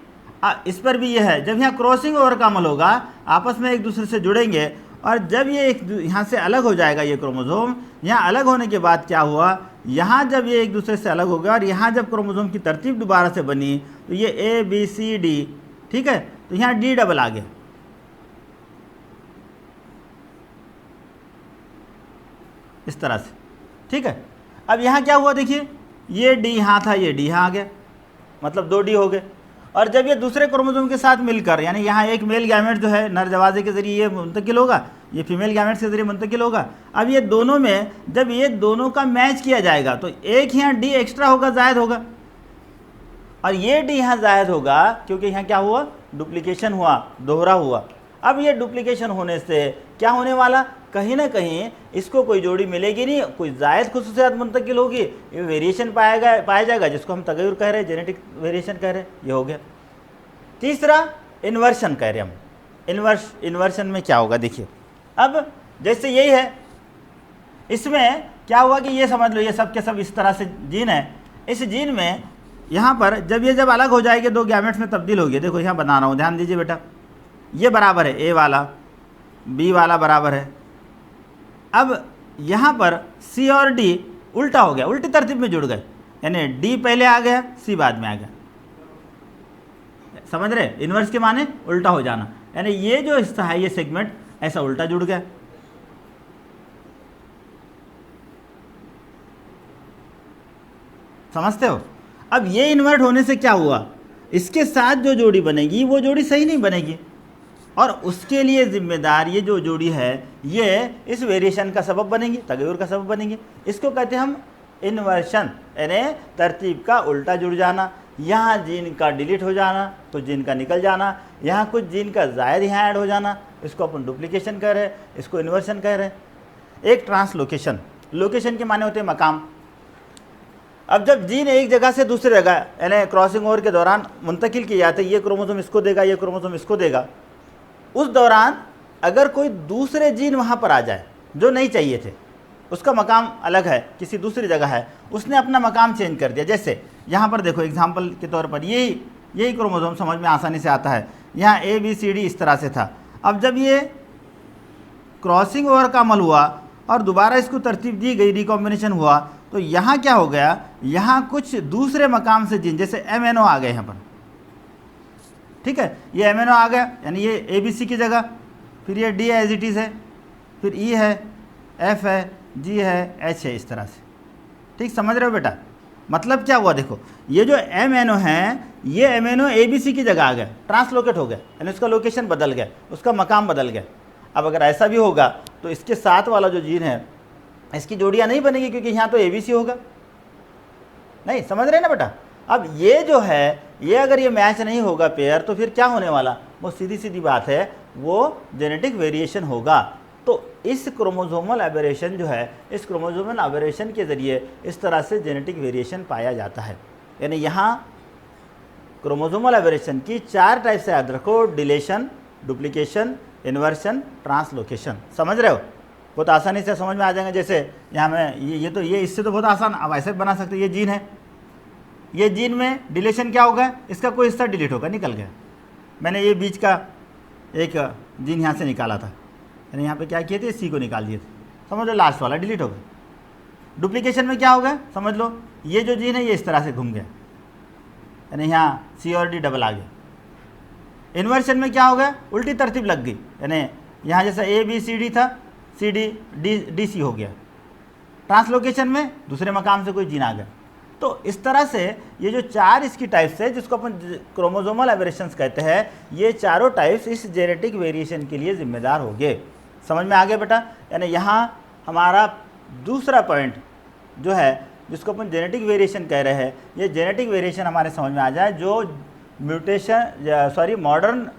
इस पर भी ये है। जब यहाँ क्रॉसिंग ओवर का अमल होगा, आपस में एक दूसरे से जुड़ेंगे, और जब ये एक यहाँ से अलग हो जाएगा ये क्रोमोसोम, यहाँ अलग होने के बाद क्या हुआ, यहाँ जब ये एक दूसरे से अलग हो गया और यहाँ जब क्रोमोसोम की तरतीब दोबारा से बनी तो ये ए बी सी डी, ठीक है, तो यहाँ डी डबल आ गया, इस तरह से, ठीक है। अब यहाँ क्या हुआ देखिए, ये डी यहाँ था, ये डी यहाँ आ गया, मतलब 2 डी हो गए। और जब ये दूसरे क्रोमोसोम के साथ मिलकर, यानी यहाँ एक मेल गैमेट जो है नर जवाजे के ज़रिए ये मुंतकिल होगा, ये फीमेल गैमेट के ज़रिए मुंतकिल होगा। अब ये दोनों में जब ये दोनों का मैच किया जाएगा तो एक यहाँ डी एक्स्ट्रा होगा, ज़ायद होगा, और ये डी यहाँ ज़ायद होगा, क्योंकि यहाँ क्या हुआ, डुप्लीकेशन हुआ, दोहरा हुआ। अब ये डुप्लीकेशन होने से क्या होने वाला, कहीं ना कहीं इसको कोई जोड़ी मिलेगी नहीं, कोई जायद खुसूसियात मुंतकिल होगी, ये वेरिएशन पाया जाएगा, जिसको हम तगय्युर कह रहे हैं, जेनेटिक वेरिएशन कह रहे हैं, ये हो गया। तीसरा इन्वर्शन कह रहे हैं हम। इन्वर्शन में क्या होगा देखिए, अब जैसे यही है, इसमें क्या हुआ कि ये समझ लो ये सब के सब इस तरह से जीन है, इस जीन में यहाँ पर जब अलग हो जाएंगे, 2 गैमेट्स में तब्दील हो गए। देखो यहाँ बना रहा हूँ, ध्यान दीजिए बेटा, ये बराबर है, ए वाला बी वाला बराबर है। अब यहाँ पर सी और डी उल्टा हो गया, उल्टी तरतीब में जुड़ गए, यानी डी पहले आ गया, सी बाद में आ गया, समझ रहे, इन्वर्स के माने उल्टा हो जाना, यानी ये जो हिस्सा है, ये सेगमेंट ऐसा उल्टा जुड़ गया। समझते हो। अब ये इन्वर्ट होने से क्या हुआ, इसके साथ जो जोड़ी बनेगी वो जोड़ी सही नहीं बनेगी, और उसके लिए जिम्मेदार ये जो जोड़ी है ये इस वेरिएशन का सबब बनेंगी, तगय्युर का सबब बनेंगी। इसको कहते हैं हम इन्वर्शन, यानी तरतीब का उल्टा जुड़ जाना। यहाँ जीन का डिलीट हो जाना, कुछ जीन का निकल जाना, यहाँ कुछ जीन का ज़ायद यहाँ ऐड हो जाना, इसको अपन डुप्लीकेशन कह रहे हैं, इसको इन्वर्शन कह रहे हैं। एक ट्रांसलोकेशन, लोकेशन के माने होते हैं मकाम। अब जब जीन एक जगह से दूसरी जगह, यानी क्रॉसिंग ओवर के दौरान मुंतकिल किए जाते, ये क्रोमोसोम इसको देगा, ये क्रोमोसोम इसको देगा, उस दौरान अगर कोई दूसरे जीन वहाँ पर आ जाए जो नहीं चाहिए थे, उसका मकाम अलग है, किसी दूसरी जगह है, उसने अपना मकाम चेंज कर दिया। जैसे यहाँ पर देखो एग्जाम्पल के तौर पर यही क्रोमोसोम समझ में आसानी से आता है। यहाँ ABCD इस तरह से था। अब जब ये क्रॉसिंग ओवर का अमल हुआ और दोबारा इसको तरतीब दी गई, रिकॉम्बिनेशन हुआ, तो यहाँ क्या हो गया, यहाँ कुछ दूसरे मकाम से जीन जैसे MNO आ गए यहाँ पर। ठीक है, ये MNO आ गया, यानी ये ABC की जगह, फिर ये D एज इट इज़ है, फिर E है, F है, G है, H है, इस तरह से। ठीक, समझ रहे हो बेटा? मतलब क्या हुआ, देखो ये जो MNO है, ये MNO ABC की जगह आ गया, ट्रांसलोकेट हो गया, यानी उसका लोकेशन बदल गया, उसका मकाम बदल गया। अब अगर ऐसा भी होगा तो इसके साथ वाला जो जीन है इसकी जोड़ियाँ नहीं बनेगी, क्योंकि यहाँ तो ABC होगा। नहीं, समझ रहे हैं ना बेटा? अब ये जो है, ये अगर ये मैच नहीं होगा पेयर, तो फिर क्या होने वाला, वो सीधी सीधी बात है, वो जेनेटिक वेरिएशन होगा। तो इस क्रोमोसोमल एबेरेशन जो है, इस क्रोमोसोमल एबेरेशन के ज़रिए इस तरह से जेनेटिक वेरिएशन पाया जाता है। यानी यहाँ क्रोमोसोमल एबेरेशन की 4 टाइप से याद रखो: डिलेशन, डुप्लीकेशन, इन्वर्शन, ट्रांसलोकेशन। समझ रहे हो? बहुत आसानी से समझ में आ जाएंगे। जैसे यहाँ में ये इससे तो बहुत आसान, अब ऐसे बना सकते, ये जीन है, ये जीन में डिलेशन क्या होगा, इसका कोई हिस्सा डिलीट होगा, निकल गया। मैंने ये बीच का एक जीन यहाँ से निकाला था, यानी यहाँ पे क्या किए थे, C को निकाल दिए थे, समझ लो लास्ट वाला डिलीट हो गया। डुप्लीकेशन में क्या होगा, समझ लो ये जो जीन है ये इस तरह से घूम गया, यानी यहाँ C और D डबल आ गया। इन्वर्शन में क्या होगा, उल्टी तरतीब लग गई, यानी यहाँ जैसा ABCD था, CD DC हो गया। ट्रांसलोकेशन में दूसरे मकाम से कोई जीन आ गया। तो इस तरह से ये जो 4 इसकी टाइप्स है, जिसको अपन क्रोमोसोमल एबेरेशंस कहते हैं, ये चारों टाइप्स इस जेनेटिक वेरिएशन के लिए जिम्मेदार होंगे। समझ में आ गया बेटा? यानी यहाँ हमारा दूसरा पॉइंट जो है, जिसको अपन जेनेटिक वेरिएशन कह रहे हैं, ये जेनेटिक वेरिएशन हमारे समझ में आ जाए, जो मॉडर्न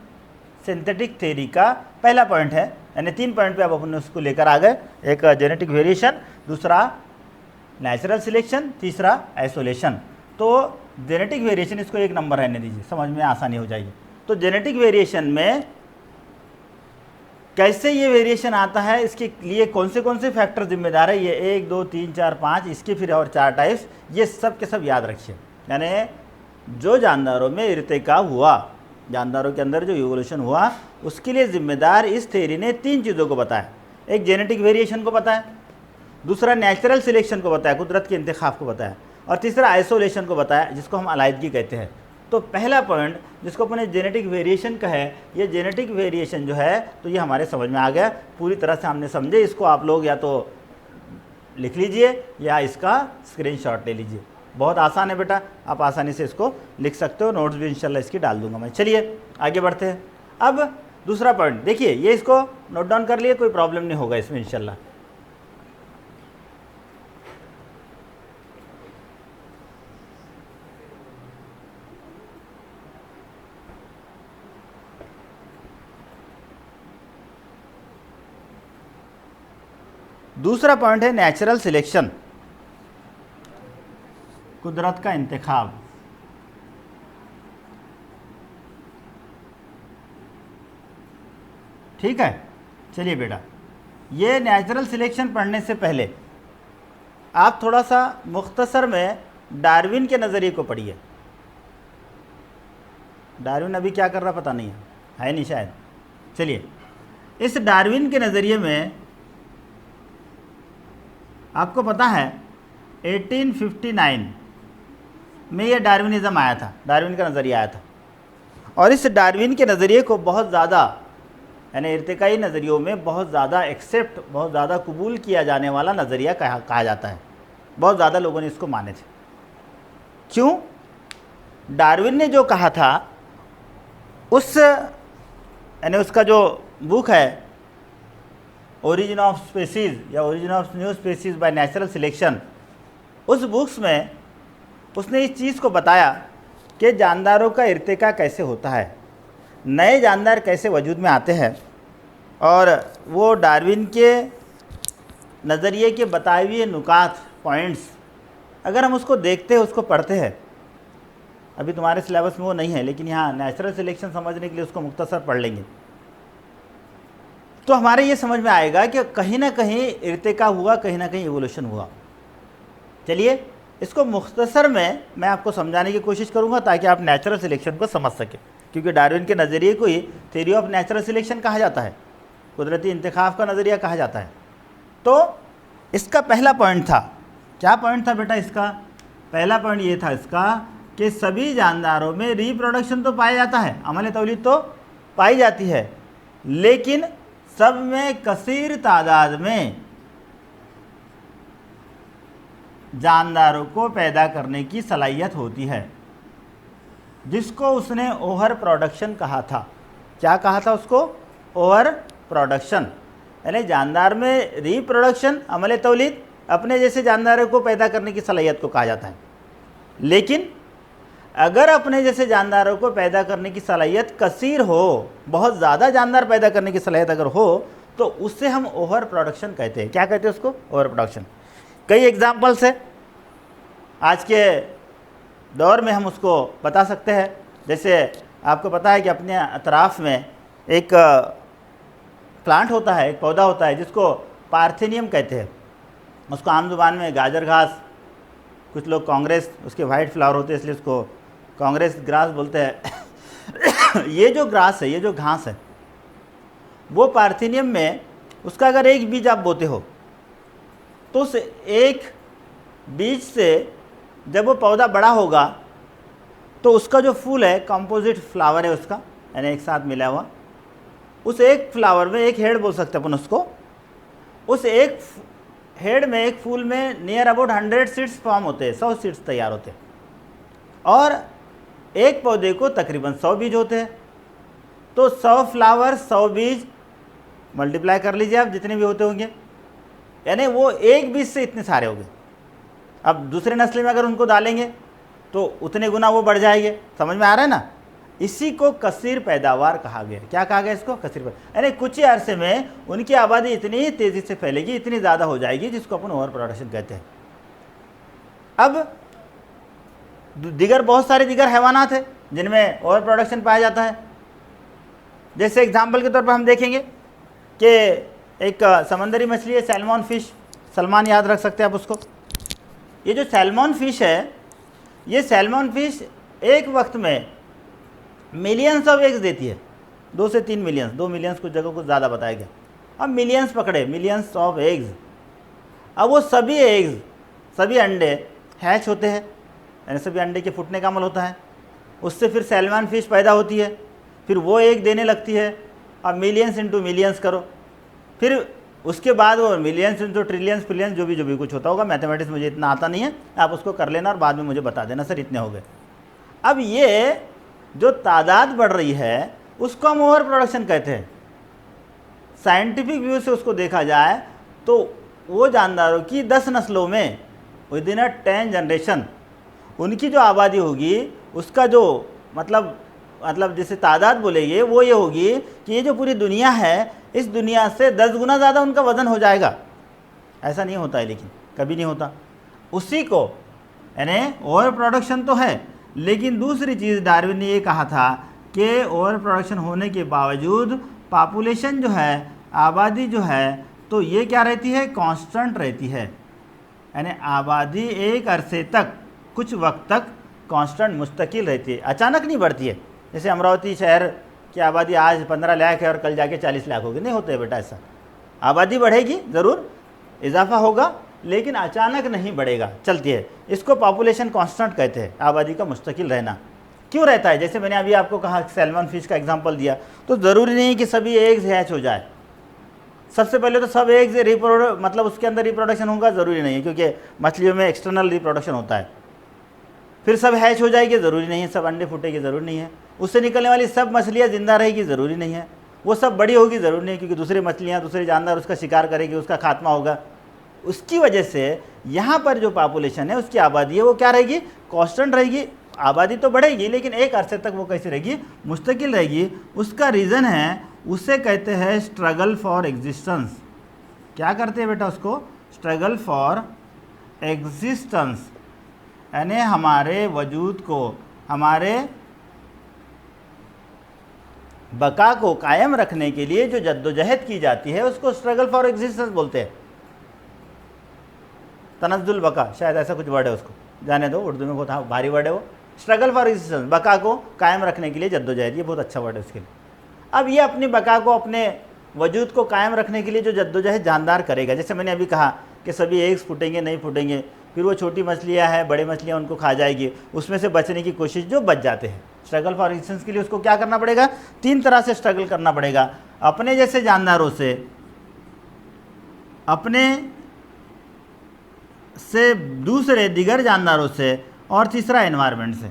सिंथेटिक थ्योरी का पहला पॉइंट है। यानी 3 पॉइंट पे अब अपन उसको लेकर आ गए, एक जेनेटिक वेरिएशन, दूसरा नेचुरल सिलेक्शन, तीसरा आइसोलेशन। तो जेनेटिक वेरिएशन इसको 1 नंबर रहने दीजिए, समझ में आसानी हो जाएगी। तो जेनेटिक वेरिएशन में कैसे ये वेरिएशन आता है, इसके लिए कौन से फैक्टर जिम्मेदार है, ये 1 2 3 4 5, इसके फिर और 4 टाइप्स, ये सब के सब याद रखिए। यानी जो जानदारों में इर्तिका हुआ, जानदारों के अंदर जो इवोल्यूशन हुआ, उसके लिए जिम्मेदार इस थ्योरी ने 3 चीज़ों को बताया। एक जेनेटिक वेरिएशन को बताया, दूसरा नेचुरल सिलेक्शन को बताया, कुदरत के इंतखाब को बताया, और तीसरा आइसोलेशन को बताया, जिसको हम अलाइदगी कहते हैं। तो पहला पॉइंट जिसको अपने जेनेटिक वेरिएशन का है, ये जेनेटिक वेरिएशन जो है, तो ये हमारे समझ में आ गया, पूरी तरह से हमने समझे। इसको आप लोग या तो लिख लीजिए या इसका स्क्रीनशॉट ले लीजिए, बहुत आसान है बेटा, आप आसानी से इसको लिख सकते हो। नोट्स भी इंशाल्लाह इसकी डाल दूंगा मैं। चलिए आगे बढ़ते हैं। अब दूसरा पॉइंट देखिए, ये इसको नोट डाउन कर लिए, कोई प्रॉब्लम नहीं होगा इसमें इंशाल्लाह। दूसरा पॉइंट है नेचुरल सिलेक्शन, कुदरत का इंतखाब। ठीक है, चलिए बेटा, ये नेचुरल सिलेक्शन पढ़ने से पहले आप थोड़ा सा मुख्तसर में डार्विन के नज़रिए को पढ़िए। डार्विन अभी क्या कर रहा पता नहीं है नहीं शायद। चलिए, इस डार्विन के नज़रिए में आपको पता है 1859 में ये डार्विनिज़म आया था, डार्विन का नज़रिया आया था। और इस डार्विन के नज़रिए को बहुत ज़्यादा, यानी इर्तिकाई नज़रियों में बहुत ज़्यादा एक्सेप्ट, बहुत ज़्यादा कबूल किया जाने वाला नज़रिया कहा जाता है। बहुत ज़्यादा लोगों ने इसको माने थे। क्यों? डार्विन ने जो कहा था, उस यानी उसका जो बुक है ओरिजिन ऑफ स्पीसीज़ या origin of new species by natural selection, उस बुक्स में उसने इस चीज़ को बताया कि जानदारों का इर्तिका कैसे होता है, नए जानदार कैसे वजूद में आते हैं। और वो डार्विन के नज़रिए के बताए हुए नुकात, पॉइंट्स, अगर हम उसको देखते हैं, उसको पढ़ते हैं, अभी तुम्हारे सिलेबस में वो नहीं है, लेकिन यहाँ नेचुरल सिलेक्शन समझने के लिए उसको मुख्तसर पढ़ लेंगे। तो हमारे ये समझ में आएगा कि कहीं ना कहीं इर्तिका हुआ, कहीं ना कहीं इवोल्यूशन हुआ। चलिए इसको मुख्तसर में मैं आपको समझाने की कोशिश करूंगा ताकि आप नेचुरल सिलेक्शन को समझ सकें, क्योंकि डार्विन के नज़रिए को ही थ्योरी ऑफ नेचुरल सिलेक्शन कहा जाता है, कुदरती इंतखाब का नज़रिया कहा जाता है। तो इसका पहला पॉइंट था, क्या पॉइंट था बेटा इसका? पहला पॉइंट ये था इसका कि सभी जानदारों में रिप्रोडक्शन तो पाया जाता है, अमल तौलीद तो पाई जाती है, लेकिन सब में कसीर तादाद में जानदारों को पैदा करने की सलाहियत होती है, जिसको उसने ओवर प्रोडक्शन कहा था। क्या कहा था उसको? ओवर प्रोडक्शन, यानी जानदार में रिप्रोडक्शन, अमल तौलीद, अपने जैसे जानदारों को पैदा करने की सलाहियत को कहा जाता है। लेकिन अगर अपने जैसे जानदारों को पैदा करने की सलाहियत कसीर हो, बहुत ज़्यादा जानदार पैदा करने की सलाहियत अगर हो, तो उससे हम ओवर प्रोडक्शन कहते हैं। क्या कहते हैं उसको? Over production. कई एग्जाम्पल्स है आज के दौर में, हम उसको बता सकते हैं। जैसे आपको पता है कि अपने अतराफ़ में एक प्लांट होता है, एक पौधा होता है जिसको पार्थेनियम कहते हैं। उसको आम जुबान में गाजर घास, कुछ लोग कांग्रेस, उसके वाइट फ्लावर होते हैं इसलिए उसको कांग्रेस ग्रास बोलते हैं। ये जो ग्रास है, ये जो घास है, वो पार्थेनियम में उसका अगर एक बीज आप बोते हो तो उस एक बीज से जब वो पौधा बड़ा होगा तो उसका जो फूल है, कंपोजिट फ्लावर है उसका, यानी एक साथ मिला हुआ, उस एक फ्लावर में, एक हेड बोल सकते हैं अपन उसको, उस एक हेड में, एक फूल में नियर अबाउट 100 सीड्स फॉर्म होते हैं, 100 सीड्स तैयार होते हैं, और एक पौधे को तकरीबन 100 बीज होते हैं। तो 100 फ्लावर 100 बीज मल्टीप्लाई कर लीजिए आप, जितने भी होते होंगे, यानी वो एक बीज से इतने सारे हो गए। अब दूसरे नस्ल में अगर उनको डालेंगे तो उतने गुना वो बढ़ जाएंगे। समझ में आ रहा है ना? इसी को कसीर पैदावार कहा गया। क्या कहा गया इसको? कसीर पैदावार, यानी कुछ ही अरसे में उनकी आबादी इतनी तेज़ी से फैलेगी, इतनी ज़्यादा हो जाएगी, जिसको अपन ओवर प्रोडक्शन कहते हैं। अब दिगर बहुत सारे दिगर हैवानात हैं जिनमें ओवर प्रोडक्शन पाया जाता है। जैसे एग्जाम्पल के तौर पर हम देखेंगे कि एक समंदरी मछली है, सैल्मन फिश, सलमान याद रख सकते हैं आप उसको। ये जो सैल्मन फिश है, ये सैल्मन फिश एक वक्त में मिलियंस ऑफ एग्स देती है, 2 से 3 मिलियंस, 2 मिलियंस कुछ जगह को ज़्यादा बताया गया। अब मिलियंस पकड़े, मिलियंस ऑफ एग्स। अब वो सभी एग्स, सभी अंडे हैच होते हैं, यानी सभी अंडे के फूटने का अमल होता है, उससे फिर सैल्मन फिश पैदा होती है, फिर वो एग देने लगती है। अब मिलियंस इंटू मिलियंस करो, फिर उसके बाद वो मिलियंस इंटू ट्रिलियंस, फिलियंस, जो भी कुछ होता होगा, मैथमेटिक्स मुझे इतना आता नहीं है, आप उसको कर लेना और बाद में मुझे बता देना सर इतने हो गए। अब ये जो तादाद बढ़ रही है उसको हम ओवर प्रोडक्शन कहते हैं। साइंटिफिक व्यू से उसको देखा जाए तो वो जानदारों की 10 नस्लों में विद इन 10 जनरेशन उनकी जो आबादी होगी, उसका जो मतलब जैसे तादाद बोलेंगे वो ये होगी कि ये जो पूरी दुनिया है, इस दुनिया से 10 गुना ज़्यादा उनका वज़न हो जाएगा। ऐसा नहीं होता है, लेकिन कभी नहीं होता। उसी को यानी ओवर प्रोडक्शन तो है, लेकिन दूसरी चीज़ डार्विन ने ये कहा था कि ओवर प्रोडक्शन होने के बावजूद पॉपुलेशन जो है, आबादी जो है, तो ये क्या रहती है? कांस्टेंट रहती है। यानी आबादी एक अरसे तक, कुछ वक्त तक कांस्टेंट, मुस्तकिल रहती है, अचानक नहीं बढ़ती है। जैसे अमरावती शहर की आबादी आज 15 लाख है और कल जाके 40 लाख होगी, नहीं होता है बेटा ऐसा। आबादी बढ़ेगी, ज़रूर इजाफा होगा, लेकिन अचानक नहीं बढ़ेगा, चलती है। इसको पॉपुलेशन कांस्टेंट कहते हैं, आबादी का मुस्तकिल रहना। क्यों रहता है? जैसे मैंने अभी आपको कहा, सैल्मन फिश का एग्जांपल दिया, तो ज़रूरी नहीं कि सभी एग्स हैच हो जाए। सबसे पहले तो सब एग्स मतलब उसके अंदर रिप्रोडक्शन होगा, ज़रूरी नहीं है, क्योंकि मछलियों में एक्सटर्नल रिप्रोडक्शन होता है। फिर सब हैच हो जाएगी, ज़रूरी नहीं है। सब अंडे फूटेगी, ज़रूरी नहीं है। उससे निकलने वाली सब मछलियाँ ज़िंदा रहेगी, ज़रूरी नहीं है। वो सब बड़ी होगी, ज़रूरी नहीं है, क्योंकि दूसरी मछलियाँ, दूसरे जानदार उसका शिकार करेगी, उसका खात्मा होगा। उसकी वजह से यहाँ पर जो पॉपुलेशन है, उसकी आबादी है, वो क्या रहेगी? कांस्टेंट रहेगी। आबादी तो बढ़ेगी, लेकिन एक अरसे तक वो कैसी रहेगी? मुस्तकिल रहेगी। उसका रीज़न है, उसे कहते हैं स्ट्रगल फॉर एग्जिस्टेंस। क्या करते हैं बेटा उसको? स्ट्रगल फॉर एग्जिस्टेंस, यानी हमारे वजूद को, हमारे बका को कायम रखने के लिए जो जद्दोजहद की जाती है उसको स्ट्रगल फॉर एग्जिस्टेंस बोलते हैं। तनज़्ज़ुल बका, शायद ऐसा कुछ वर्ड है, उसको जाने दो, उर्दू में बहुत भारी वर्ड है वो। स्ट्रगल फॉर एग्जिस्टेंस, बका को कायम रखने के लिए जद्दोजहद, ये बहुत अच्छा वर्ड है उसके लिए। अब ये अपनी बका को, अपने वजूद को कायम रखने के लिए जो जद्दोजहद जानदार करेगा, जैसे मैंने अभी कहा कि सभी एग्स फूटेंगे नहीं फूटेंगे, फिर वो छोटी मछलियाँ हैं, बड़ी मछलियाँ उनको खा जाएगी, उसमें से बचने की कोशिश, जो बच जाते हैं। स्ट्रगल फॉर एग्जिस्टेंस के लिए उसको क्या करना पड़ेगा? 3 तरह से स्ट्रगल करना पड़ेगा, अपने जैसे जानदारों से, अपने से दूसरे दिगर जानदारों से, और तीसरा एनवायरनमेंट से।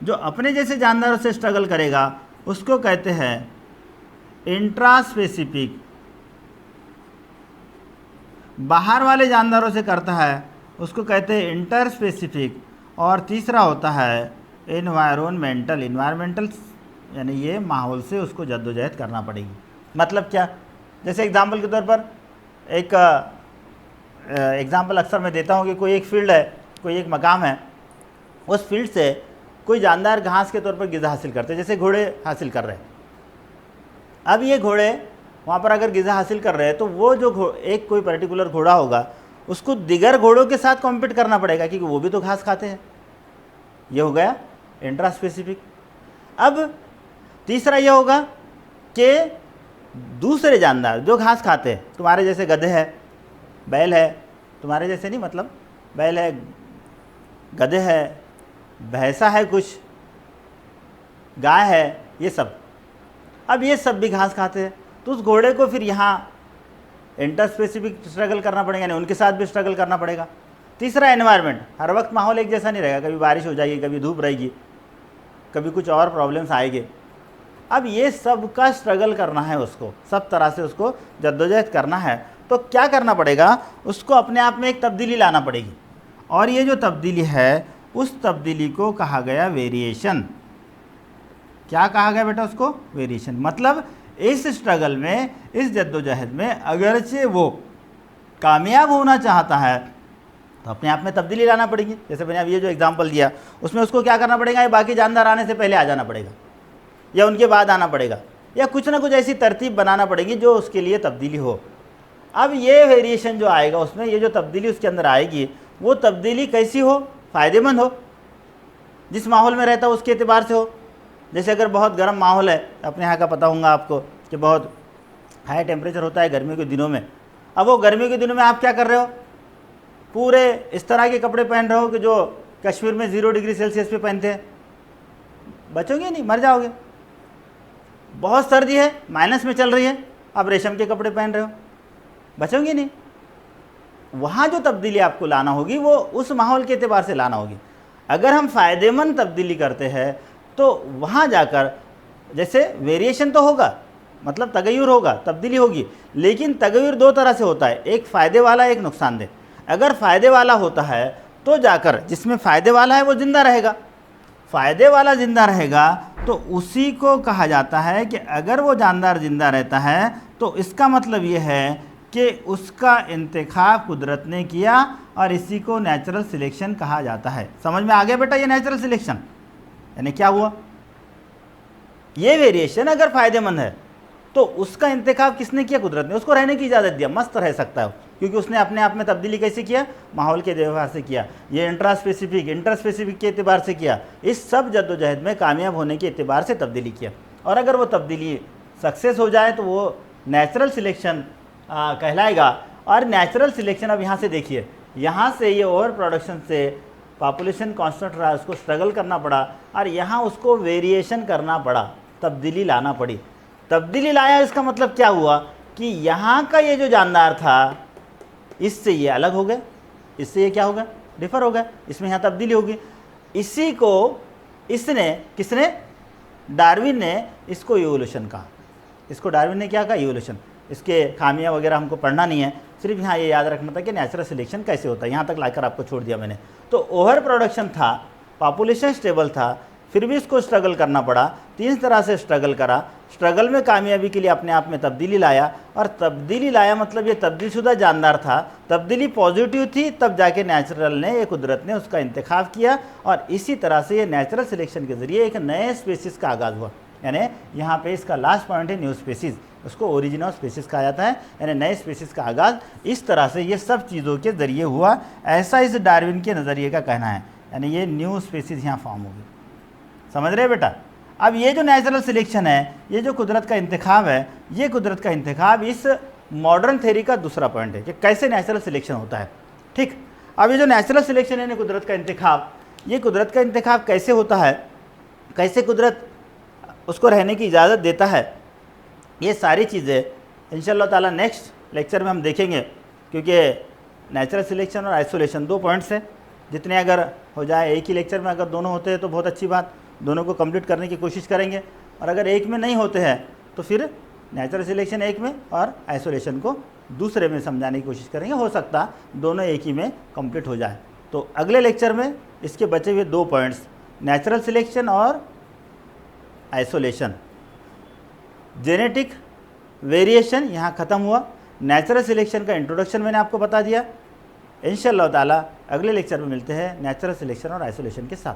जो अपने जैसे जानदारों से स्ट्रगल करेगा उसको कहते हैं इंट्रा स्पेसिफिक, बाहर वाले जानदारों से करता है उसको कहते हैं इंटर स्पेसिफिक, और तीसरा होता है एनवायरमेंटल। इन्वायरमेंटल यानी ये माहौल से उसको जद्दोजहद करना पड़ेगी। मतलब क्या? जैसे एग्जाम्पल के तौर पर एक एग्जाम्पल अक्सर मैं देता हूँ कि कोई एक फील्ड है, कोई एक मकाम है, उस फील्ड से कोई जानदार घास के तौर पर ग़िज़ा हासिल करते हैं, जैसे घोड़े हासिल कर रहे हैं। अब ये घोड़े वहाँ पर अगर ग़िज़ा हासिल कर रहे हैं तो वो जो एक कोई पर्टिकुलर घोड़ा होगा उसको दिगर घोड़ों के साथ कॉम्पीट करना पड़ेगा, क्योंकि वो भी तो घास खाते हैं। ये हो गया इंट्रा स्पेसिफिक। अब तीसरा ये होगा कि दूसरे जानदार जो घास खाते हैं, तुम्हारे जैसे गधे हैं, बैल है, तुम्हारे जैसे नहीं, मतलब बैल है, गधे है, भैंसा है, कुछ गाय है, ये सब। अब ये सब भी घास खाते हैं, तो उस घोड़े को फिर यहाँ इंटर स्पेसिफिक स्ट्रगल करना पड़ेगा, यानी उनके साथ भी स्ट्रगल करना पड़ेगा। तीसरा एनवायरनमेंट, हर वक्त माहौल एक जैसा नहीं रहेगा, कभी बारिश हो जाएगी, कभी धूप रहेगी, कभी कुछ और प्रॉब्लम्स आएंगे। अब ये सब का स्ट्रगल करना है उसको, सब तरह से उसको जद्दोजहद करना है। तो क्या करना पड़ेगा? उसको अपने आप में एक तब्दीली लाना पड़ेगी, और ये जो तब्दीली है उस तब्दीली को कहा गया वेरिएशन। क्या कहा गया बेटा उसको? वेरिएशन। मतलब इस स्ट्रगल में, इस जद्दोजहद में अगरचे वो कामयाब होना चाहता है तो अपने आप में तब्दीली लाना पड़ेगी। जैसे मैंने अब ये जो एग्जांपल दिया उसमें उसको क्या करना पड़ेगा? ये बाकी जानदार आने से पहले आ जाना पड़ेगा, या उनके बाद आना पड़ेगा, या कुछ ना कुछ ऐसी तरतीब बनाना पड़ेगी जो उसके लिए तब्दीली हो। अब ये वेरिएशन जो आएगा उसमें, ये जो तब्दीली उसके अंदर आएगी, वो तब्दीली कैसी हो? फ़ायदेमंद हो, जिस माहौल में रहता है उसके एतबार से हो। जैसे अगर बहुत गर्म माहौल है, अपने यहाँ का पता होगा आपको कि बहुत हाई टेम्परेचर होता है गर्मियों के दिनों में। अब वो गर्मियों के दिनों में आप क्या कर रहे हो? पूरे इस तरह के कपड़े पहन रहे हो कि जो कश्मीर में 0 डिग्री सेल्सियस पे पहनते हैं। बचोगे नहीं, मर जाओगे। बहुत सर्दी है, माइनस में चल रही है, आप रेशम के कपड़े पहन रहे हो, बचोगे नहीं। वहाँ जो तब्दीली आपको लाना होगी वो उस माहौल के एतबार से लाना होगी। अगर हम फ़ायदेमंद तब्दीली करते हैं तो वहाँ जाकर, जैसे वेरिएशन तो होगा, मतलब तगय्युर होगा, तब्दीली होगी, लेकिन तगय्युर 2 तरह से होता है, एक फ़ायदे वाला, एक नुकसानदेह। अगर फ़ायदे वाला होता है तो जाकर जिसमें फ़ायदे वाला है वो ज़िंदा रहेगा, फ़ायदे वाला ज़िंदा रहेगा तो उसी को कहा जाता है कि अगर वो जानदार ज़िंदा रहता है तो इसका मतलब ये है कि उसका इंतखाब कुदरत ने किया, और इसी को नेचुरल सिलेक्शन कहा जाता है। समझ में आ गया बेटा? ये नेचुरल सिलेक्शन यानी क्या हुआ? ये वेरिएशन अगर फ़ायदेमंद है तो उसका इंतखाब किसने किया? कुदरत ने। उसको रहने की इजाज़त दिया, मस्त रह सकता है, क्योंकि उसने अपने आप में तब्दीली कैसे किया? माहौल के एतबार से किया। ये इंटर स्पेसिफिक के एतबार से किया। इस सब जद्दोजहद में कामयाब होने के एतबार से तब्दीली किया, और अगर वो तब्दीली सक्सेस हो जाए तो वो नेचुरल सिलेक्शन कहलाएगा। और नेचुरल सिलेक्शन, अब यहाँ से देखिए, यहाँ से ये ओवर प्रोडक्शन से पॉपुलेशन कांस्टेंट रहा, उसको स्ट्रगल करना पड़ा, और यहाँ उसको वेरिएशन करना पड़ा, तब्दीली लाना पड़ी। तब्दीली लाया, इसका मतलब क्या हुआ कि यहाँ का ये जो जानदार था इससे ये अलग हो गया, इससे ये क्या होगा? डिफर हो गया, इसमें यहाँ तब्दीली होगी। इसी को इसने, किसने? डार्विन ने इसको इवोल्यूशन कहा। इसको डार्विन ने क्या कहा? इवोल्यूशन। इसके खामियां वगैरह हमको पढ़ना नहीं है, सिर्फ यहाँ ये याद रखना था कि नेचुरल सिलेक्शन कैसे होता है। यहाँ तक लाकर आपको छोड़ दिया मैंने। तो ओवर प्रोडक्शन था, पॉपुलेशन स्टेबल था, फिर भी इसको स्ट्रगल करना पड़ा। 3 तरह से स्ट्रगल करा, स्ट्रगल में कामयाबी के लिए अपने आप में तब्दीली लाया, और तब्दीली लाया मतलब ये तब्दीलशुदा जानदार था, तब्दीली पॉजिटिव थी, तब जाके नेचुरल ने, ये कुदरत ने उसका इंतखाब किया, और इसी तरह से ये नेचुरल सिलेक्शन के ज़रिए एक नए स्पीसीज़ का आगाज़ हुआ। यानी यहाँ पे इसका लास्ट पॉइंट है न्यू स्पीसीज, उसको ओरिजिन ऑफ स्पीसीज कहा जाता है, यानी नए स्पीसीज का आगाज़ इस तरह से ये सब चीज़ों के ज़रिए हुआ, ऐसा इस डार्विन के नज़रिए का कहना है। यानी ये न्यू स्पीसीज यहाँ फॉर्म होगी, समझ रहे बेटा। अब ये जो नेचुरल सिलेक्शन है, ये जो कुदरत का इंतखाब है, ये कुदरत का इंतखाब इस मॉडर्न थ्योरी का दूसरा पॉइंट है कि कैसे नेचुरल सिलेक्शन होता है। ठीक, अब ये जो नेचुरल सिलेक्शन है कुदरत का इंतखाब, ये कुदरत का इंतखाब कैसे होता है, कैसे कुदरत उसको रहने की इजाज़त देता है, ये सारी चीज़ें इंशाअल्लाह ताला नेक्स्ट लेक्चर में हम देखेंगे, क्योंकि नेचुरल सिलेक्शन और आइसोलेशन 2 पॉइंट्स हैं। जितने अगर हो जाए एक ही लेक्चर में, अगर दोनों होते हैं तो बहुत अच्छी बात, दोनों को कंप्लीट करने की कोशिश करेंगे, और अगर एक में नहीं होते हैं तो फिर नेचुरल सिलेक्शन एक में और आइसोलेशन को दूसरे में समझाने की कोशिश करेंगे। हो सकता दोनों एक ही में कंप्लीट हो जाए। तो अगले लेक्चर में इसके बचे हुए 2 पॉइंट्स, नेचुरल सिलेक्शन और आइसोलेशन, जेनेटिक वेरिएशन यहाँ ख़त्म हुआ, नेचुरल सिलेक्शन का इंट्रोडक्शन मैंने आपको बता दिया। इंशाअल्लाह ताला अगले लेक्चर में मिलते हैं नेचुरल सिलेक्शन और आइसोलेशन के साथ।